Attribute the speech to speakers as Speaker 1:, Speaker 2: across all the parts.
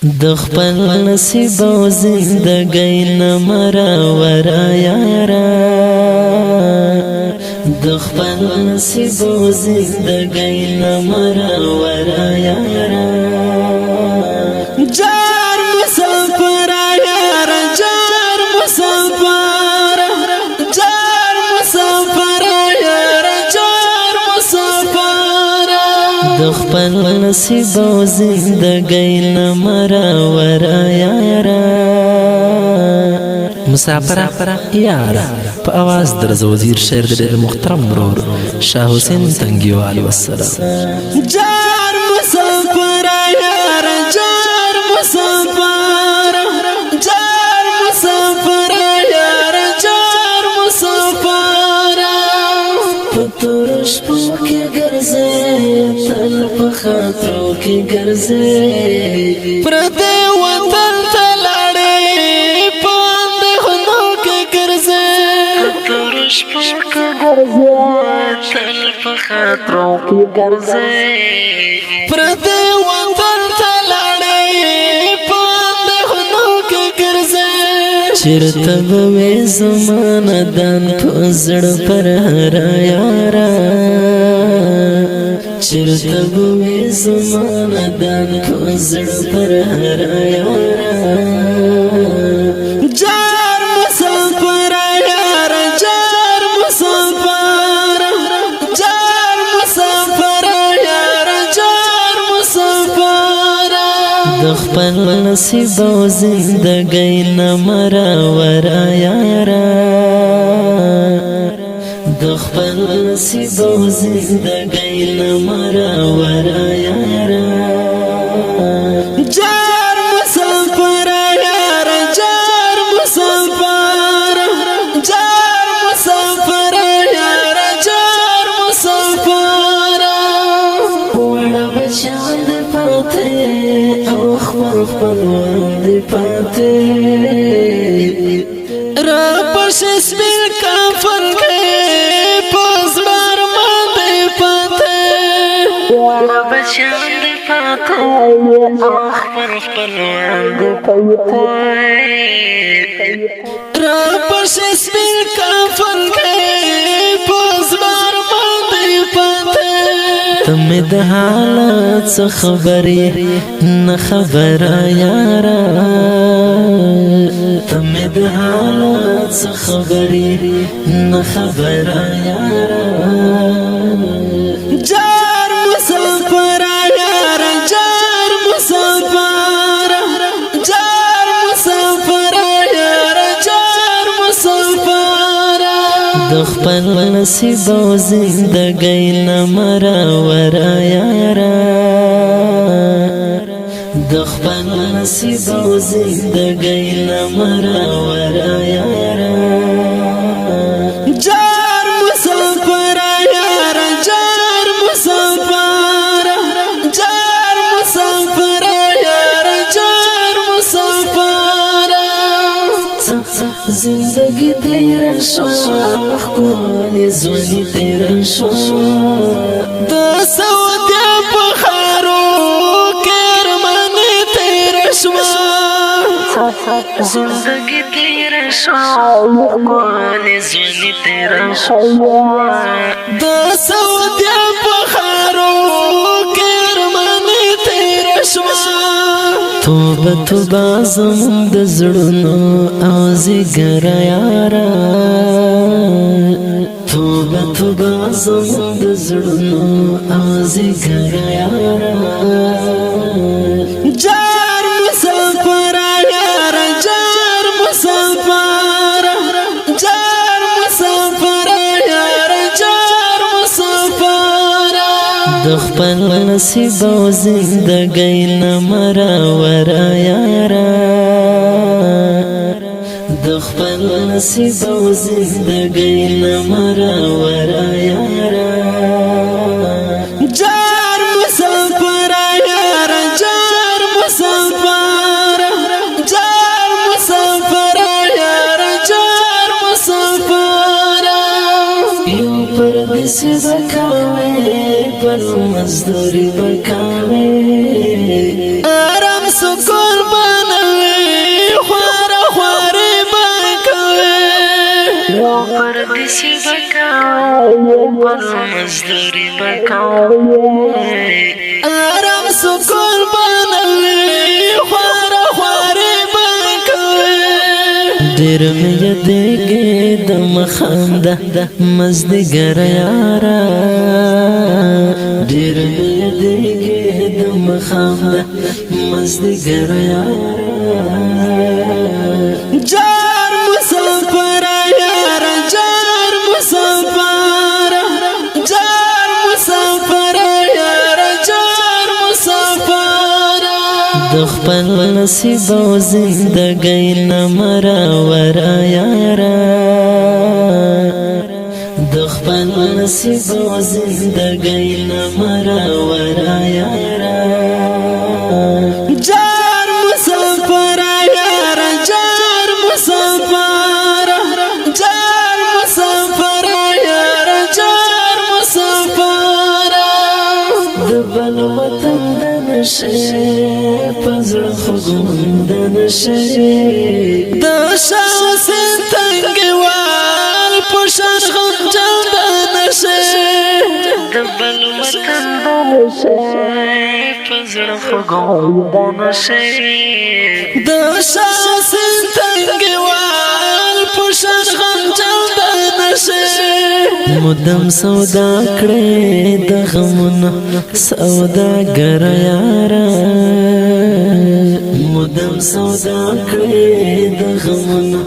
Speaker 1: د خپل نصیب او زندګۍ نه مراوره یاره د خپل نصیب او زندګۍ نه مراوره یاره جار مسافر یاره جار مسافر جار مسافر یاره جار مسافر د خپل نصیب او زندګۍ نه مراوره یاره مسافر یاره په आवाज درز وزیر شعر د محترم مرور شاه حسین تنگیوال والسلام جار مسافر یاره جار مسافر جار مسافر یاره جار مسافر پتورش پوکی ګرځي تل په خاطرو کې ګرځي پر دې وطن تلاړې پاند خنو کې ګرځي پتورش پوکی ګرځي تل په خاطرو کې ګرځي پر دې وطن تلاړې پاند خنو کې ګرځي چرته به زمانه دان په زړه پر هر یارا چرته به زمانه دان په زړه پر هر یارا جار مسافر یارا جار مسافر جار مسافر یارا جار مسافر د خپل نصیب او زندګۍ نه مراوره یاره د خپل نصیب او زندګۍ نه مراوره یاره جار مسافر یاره جار مسافر جار مسافر یاره جار مسافر وړه بچیان دې پاتې او خپلوان دې پاتې را پس سپین کافر کې پزړار باندې پاتې وړه بچیان دې پاتې او خپلوان دې پاتې را پس سپین کافر کې پزړار باندې پاتې تمه د حالات څه خبرې نه خبره یاره تمه د حالات څه خبرې نه خبره یاره جار مسافر یاره جار مسافر جار مسافر یاره جار مسافر د خپل نصیب او زندګۍ نه مراوره یاره د خپل نصیب او زندګۍ نه مراوره یاره جار مسافر یاره جار مسافر جار مسافر یاره جار مسافر زندگی تیره شوه ښکلې ژوندي تیره شوه د سعودي په ښارو زندگی تیره شوه ښکلې ژوندي تیره شوه د سعودي په ښارو کې ارمانې تیره شوه توبه توبه زموږ د زړونو او ځیګره یاره توبه توبه زموږ د زړونو او ځیګره یاره جار مسافر یاره جار مسافر جار مسافر یاره جار مسافر د خپل نصیب او زندګۍ نه مراوره یاره د خپل نصیب او زندګۍ نه مراوره یاره جار مسافر یاره جار مسافر جار مسافر یاره جار مسافر یو پردیسی بکاوی پر مزدوری بکاوی آرام سکون پیسې بکاو پر مزدوري بکاو آرام سکون بنوي خواره خواره بکوي ډېر مې یادېږي د مخام ده مزدګر یاره ډېر مې یادېږي د مخام ده مزدګر یاره جار مسافر یاره جار مسافر جار مسافر یاره جار مسافر د خپل نصیب او زندګۍ نه مراوره یاره د خپل نصیب او زندګۍ نه مراوره یاره جار مسافر یاره جار مسافر جار مسافر یاره جار مسافر د بل وطن د نشه پزړه خوږ د نشه د شاوسین تنګوال پشان غمجن د نشه د بل وطن د نشه پزړه خوږ د نشه د شاوسین تنګوال پشان غمجن د نشه مدام سودا کړې د غمونو سوداګر یاره مدام سودا کړې د غمونو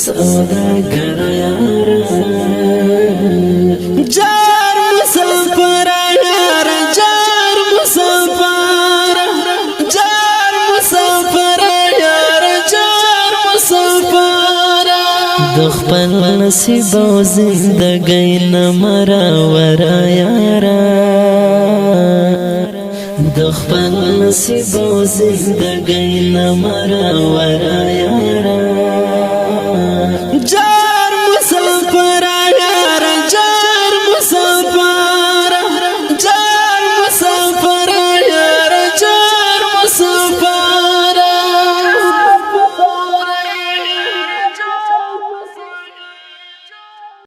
Speaker 1: سوداګر یاره جار مسافر یاره جار مسافر جار مسافر یاره جار مسافر د خپل نصیب او زندګۍ نه مراوره یاره د خپل نصیب او زندګۍ نه مراوره